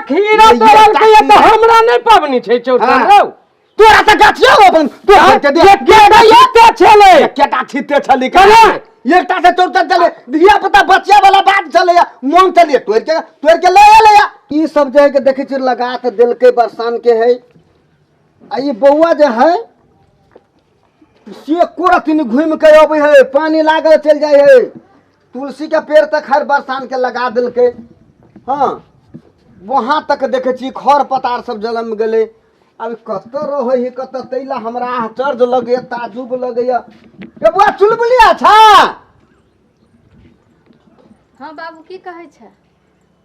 खीरा तोड़ल के तो हमरा नहीं पाबनी छै चौरचन रो तोरा त गछियो अपन तो के दे के छले केटा छिते छली का एकटा से चौरचन चले धिया पुता बच्चा वाला बात चले मोन चले तोड़ के ले ई सब जे के देखे छ लगा के दिल के बरसान के है आ ये बौआ जे है से कोरा तीन घूम के आवे है पानी लागल चल जाए है तुलसी के पेड़ तक हर बरसान के लगा दिल के हाँ वहां तक देखे छी खर पतार सब जलम गेले अब कत रहो ही कत तैला हमरा आश्चर्य लगे ताजुब लगे ए बुआ चुलबुलिया छा हां बाबू की कहै छै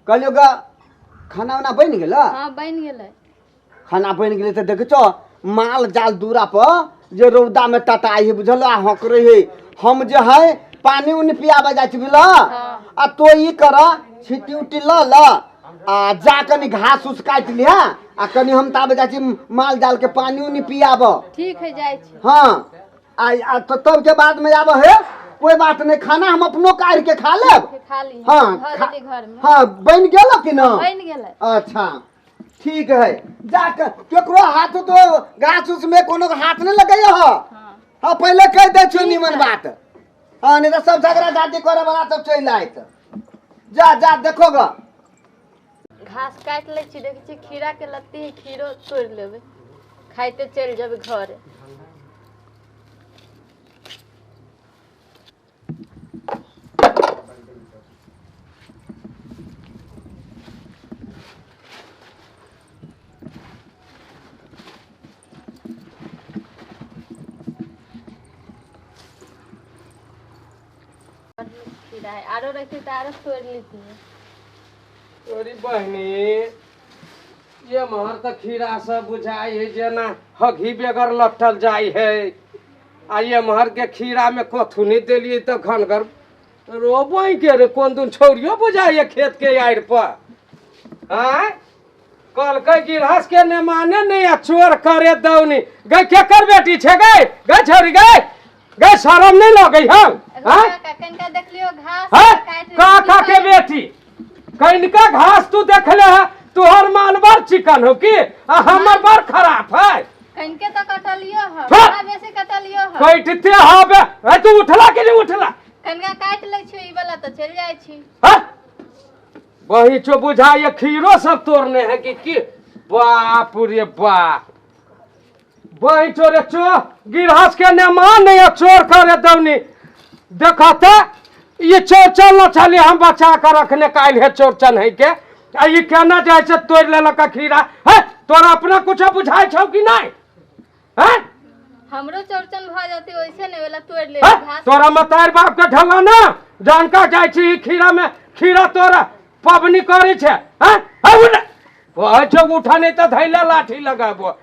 कहलियो गा खाना वाना बन गेल हां बन गेलै खाना बन गेलै त देखै छ माल जाल दूरा पर जे रौदा में टटाई है बुझल हकरे है हम जे है पानी उनी पियाबे जाय छी बुझल आ तो ई कर छिटी उटी ल आ जा कनी घास उस काट लिया आ कनी हम ताबे जाय छी माल जाल के पानी उनी पियाब ठीक है जाय छी हां आ तो तब के बाद में आब है कोई बात नहीं खाना हम अपनो काढ़ के खा लेब खा ली हां घर में हां बन गेल कि ना बन गेलै अच्छा ठीक है जाकर केकरो हाथ तो गाछ उस में कोनो हाथ नहीं लगाइए हो हां पहले कह दे छ निमन बात हां नहीं तो सब झगड़ा झाटी करे वाला सब चल आइत जा जा देखो ग घास काट ले छी देख छी खीरा के लत्ती है खीरो तोड़ लेबे खाइते चल जेबे घरे आरो रहती तो आरो तोड़ लेती तोरी बहनी ये महर त खीरा से बुझाई है जेना हगी बेगर लट्ठल जाई है आ ये महर के खीरा में कथुनी देलिए तो घनगर रोबई के रे कोन दिन छोरियो बुझाई खेत के आड़ पर आय कल के गिरहस के ने माने नहीं चोर करे दौनी गई के कर बेटी छे गई छोरी गई शरम नहीं लगे हम हां कनका देख लियो घास काट का के बेटी कनका घास तू देख ले है तोहर माल बड़ चिकन हो की आ हमर बड़ खराब है कनके तो कटलियो है बड़ा बेसी कटलियो है कैटते हबे ए तू उठला कि नहीं उठला कनका काट ले छी ई वाला तो चल जाय छी हां वही जो बुझाए खीरो सब तोड़ने है कि बाप रे बाप वही चोरे चो गिरहस के ने मान नहीं चोर करे दौनी देखते ये चोरचन न चली हम बचा कर रखने काल है चोरचन है के आ ये केना जाय से तोड़ लेलक खीरा है तोरा अपना कुछ बुझाई छौ कि नहीं हैं हमरो चोरचन भ जाती वैसे नहीं वाला तोड़ ले घास तोरा मतार बाप के ढंगा ना जानका जाय छी खीरा में खीरा तोरा पबनी करे छे हैं वह जो उठा नहीं तो धैला लाठी लगाबो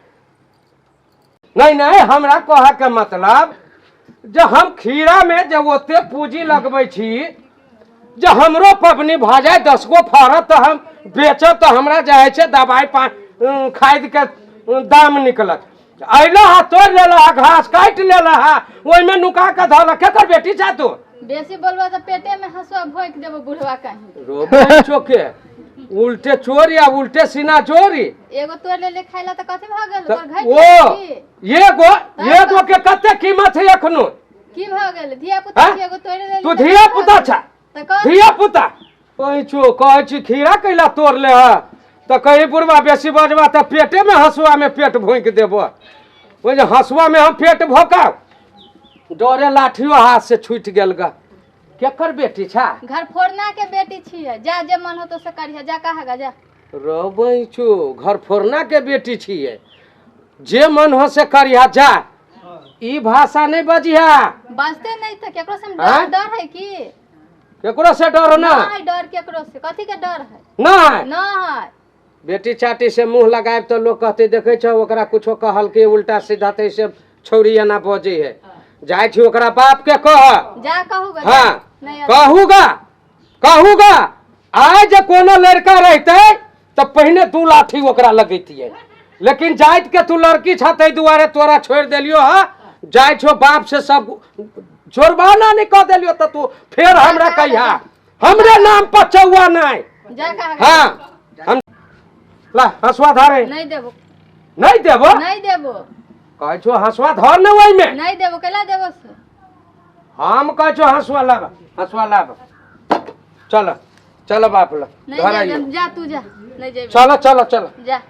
नहीं हमरा कहे के मतलब जो हम खीरा में जब ओते पूंजी लगबै छी जो हमरो पबनी भ जाए 10 गो फरत तो हम बेचब तो हमरा जाए छे दवाई खाद के दाम निकलत अइला हा तोड़ लेला घास काट लेला हा ओइ में नुका के धला केकर बेटी जा तू बेसी बोलबा तो पेटे में हसुआ भोंक देबो बुढ़वा कहीं रोबे चोके उल्टे चोरी या उल्टे सीना चोरी एगो तोड़ ले खाइला त कथि भ गेल तोर घाट ओ एगो के कते कीमत है एखनो की भ गेल धिया पुता एगो तोड़ ले तू धिया पुता छ धिया पुता ओइ चो कहै छी खीरा कैला तोड़ ले ह त कहीं बुढ़वा बेसी बजबा त पेटे में हसुआ में पेट भोंक देबो ओइ जे हसुआ में हम पेट भोकाव डरे लाठियो हाथ से छूट गेल ग केकर बेटी छा घर फोड़ना के बेटी छिए जा जे मन हो तो से करिया जा कहागा जा रोबई छु घर फोड़ना के बेटी छिए जे मन हो से करिया जा ई भाषा नहीं बजिया बजते नहीं तो केकरो से डर है की केकरो से डर ना नहीं डर केकरो से कथि के डर है ना नहीं बेटी चाटी से मुंह लगाए तो लोग कहते देखे छ ओकरा कुछो कहल के उल्टा सीधा ते से छौरी ना बजे है जाय छी ओकरा बाप के कह जा कहूगा हां कहूगा आज कोनो लड़का रहते तो पहले 2 लाठी ओकरा लगैतिए लेकिन जाइत के तू लड़की छते दुआरे तोरा छोड़ देलियो ह जाय छो बाप से सब जोरबाना नहीं कह देलियो तो तू फिर हमरा कहिया हमरे नाम पर चौवा नहीं जा कहागा हां हम ला हंसुआ धरे नहीं देबो नहीं देबो नहीं देबो कह छो हंसुआ धर न वही में नहीं देबो केला देबो से हम कह छो हंसुआ लाब चलो चलो बाप ला नहीं घर जा आइए जा तू जा नहीं जेबो चलो चलो चलो जा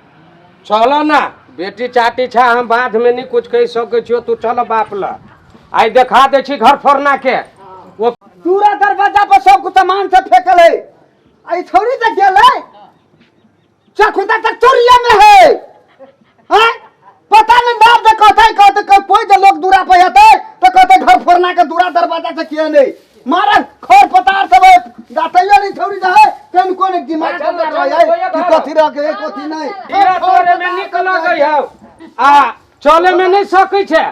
चलो ना बेटी चाटी छा हम बाद में नहीं कुछ कह सके छियो तू चलो बाप ला आई देखा दे छी घर फोरना के वो पूरा दरवाजा पर सब कुछ सामान से फेंकल है आई छोरी तक गेल है चखुंदा तक चोरिया में है हैं पता नहीं बाप दे कहते कोई जो लोग दूरा पे आते तो कहते घर फोड़ना के दूरा दरवाजा से किया नहीं मारा खोर पतार सब दातैया नहीं छोरी जाए कौन कौन एक दिमाग चल, चल रहा चल, है कोई कि घर। कथी रह गए कथी नहीं हीरा तोरे में निकल गई है आ चले में नहीं सकै छे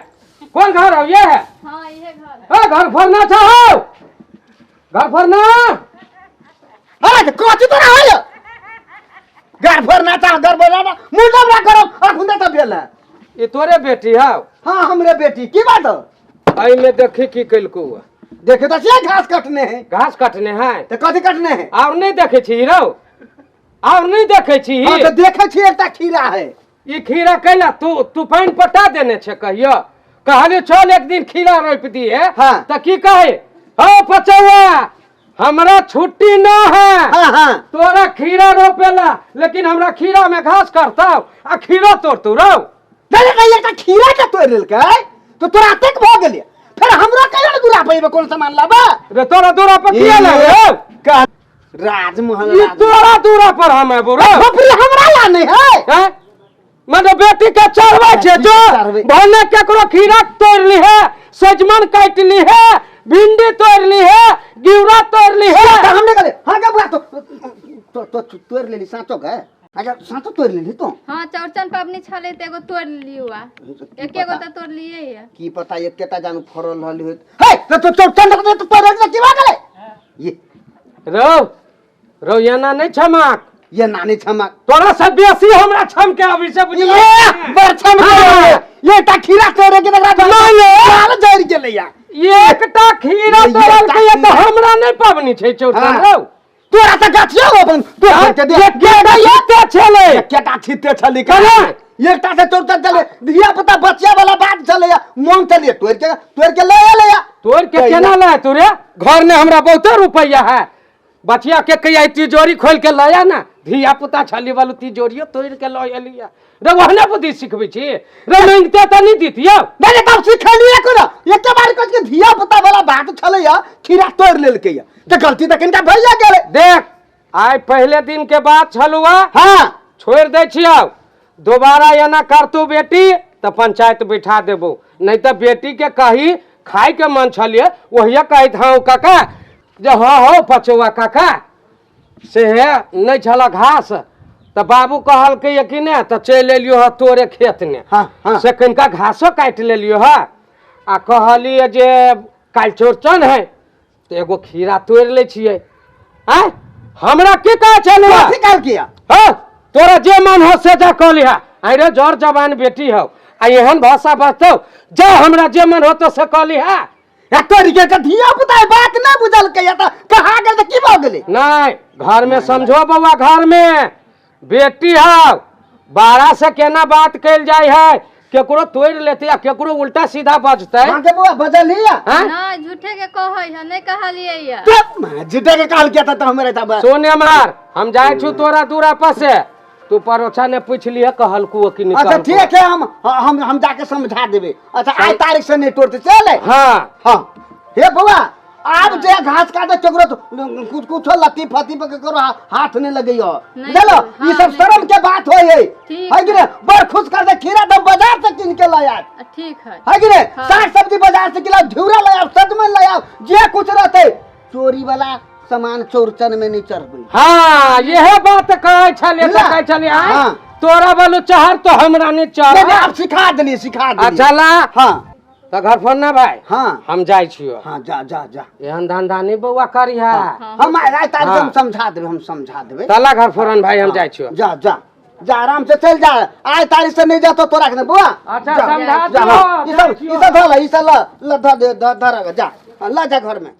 कौन घर हो ये है हां ये घर ए घर फोरना चाहो घर फोरना अरे कथी तो रहा है घर फोड़ना चाह घर बनाना मुंडा ना करो अखुंदा तब भेल है ये तोरे बेटी है हाँ हमरे बेटी की बात है आई में देखी की कलको देखे तो से घास कटने हैं घास काटने हैं तो कथी कटने हैं और नहीं देखे छी हीरो और नहीं देखे छी हाँ तो देखे छी एकटा खीरा है ई खीरा कैला तू पानी पटा देने छे कहियो कहले चल एक दिन खीरा रोप दिए हाँ। तो की कहे हो पचौआ हमरा छुट्टी ना है हाँ हाँ तोरा खीरा रोपेला लेकिन हमरा खीरा में घास करता आ खीरा तोड़ तू रहो चले कहीं एकटा खीरा के तोड़ लेल के तो तोरा तक भ गेलिए फिर हमरा कहियो न दूरा पे कौन सामान लाबा रे तोरा दूरा पर किया लगे का राजमहल ये तोरा दूरा पर हम है बोरो खोपड़ी हमरा ला नहीं है हैं मतलब बेटी के चढ़वा छे जो चढ़बै। भने केकरो खीरा तोड़ ली है सजमन काट ली है भिंडी तोड़ ली है गिवरा तोड़ ली है तो हमने कहले हां के बुआ तो तोड़ लेली साचो के अच्छा साचो तोड़ लेली तो हां चौरचन पाबनी छले त एगो तोड़ लियुआ एकेगो त तोड़ लिए है की पता एकेटा जानू फरल रहली होत हे तो चौचन तो तोड़ के की बात करे ये रो येना नहीं छमाक ये नानी छमा तोरा से बेसी हमरा छम के अभी से बुझ ये बरछम हाँ। ये ता खीरा तोड़े के लगा लाल जर गेले या एकटा खीरा ये तोड़ल के ये तो खीरा। हमरा नहीं पाबनी छै चौरचन हाँ। रौ तोरा त गाछियो अपन तो के दे केटा छले केटा छिते छली कने? एकटा से चौचन चले धिया पुता बच्चा वाला बात चले या मोन चलिए तोड़ के ले या तोड़ के केना लाए तोरे घर में हमरा बहुते रुपया है बचिया के कहिया तिजोरी खोल के लाया ना धिया पुता छली वालू तिजोरियो तोड़ के लो एलिया रे वहने बुद्धि सिखबै छी रे मांगते त नहीं दितियो मैंने तब सिखलिए करो एक बार कह के धिया पुता वाला बात चले या खीरा तोड़ लेल के या तो गलती त किनका भैया गेले देख आइ पहले दिन के बाद छलुआ हां छोड़ दे छियो दोबारा एना करतू बेटी तो पंचायत बैठा देबो नहीं तो बेटी के कही खाई के मन छलिए वही कही था काका जे हो पचौआ काका से है नहीं छला घास तो बाबू कहल के कि ने तो चल एलियो ह तोरे खेत ने हां हां से कनिका घासो काट लेलियो ह आ कहलिए जे काल चौरचन है तो एगो खीरा तोड़ ले छिए हैं हमरा की कहे छलुआ कथी कर किया हाँ तोरा जे मन हो से जा कह लिहा अरे जोर जवान बेटी हो आ एहन भाषा बचतौ जा हमरा जे मन हो तो से कह लिहा या तोरी के धिया पुता बात ना बुझल के या त कहा गेल त की भ गेले नहीं घर में समझो बउआ घर में बेटी हो बारह से केना बात कैल जाय है केकरो तोड़ लेते या केकरो उल्टा सीधा बजते हां के बुआ बजल हिया हैं ना झूठे के कहै है नहीं कहलिए या तो जिते के काल किया था हमरे तब सोने मार हम जाए छु तोरा दूरा पर से तू परोछा ने पूछ लिया कहल को कि निकाल अच्छा ठीक है हम जाके समझा देबे अच्छा आज तारीख से नहीं तोड़ते चले हाँ हां हे बुआ आप जे घास काटे चोकरो कुछ कुछ लत्ती फत्ती पे करो हाथ नहीं लगइयो नहीं चलो तो, ये हाँ, सब नहीं शर्म के बात होय है ठीक है कि नहीं बड़ खुश कर दे खीरा तो बाजार से किन के लाया ठीक है है कि नहीं हाँ। साग सब्जी बाजार से किला झूरा लाया सजमन लाया जे कुछ रहते चोरी वाला सामान चौरचन में नहीं चढ़बे हाँ यह बात कहे छलिए तो कहे छलिए हाँ। तोरा बोलो चहर तो हमरा नहीं नहीं, चढ़ आप सिखा देली अच्छा ला हां तो घर फोन ना भाई हाँ। हम जाय छियो हां जा जा जा एहन धंधा नहीं बउआ करिहा हम आए तारीख हाँ। हम समझा देबे तला घर फोरन भाई हम जाय छियो जा जा जा आराम से चल जा आज तारीख से नहीं जा तो तोरा के बुआ अच्छा, जा, समझा जा, दियो, हाँ। जा छियो। ई सब धर ला ई सब ला धर जा ला जा घर में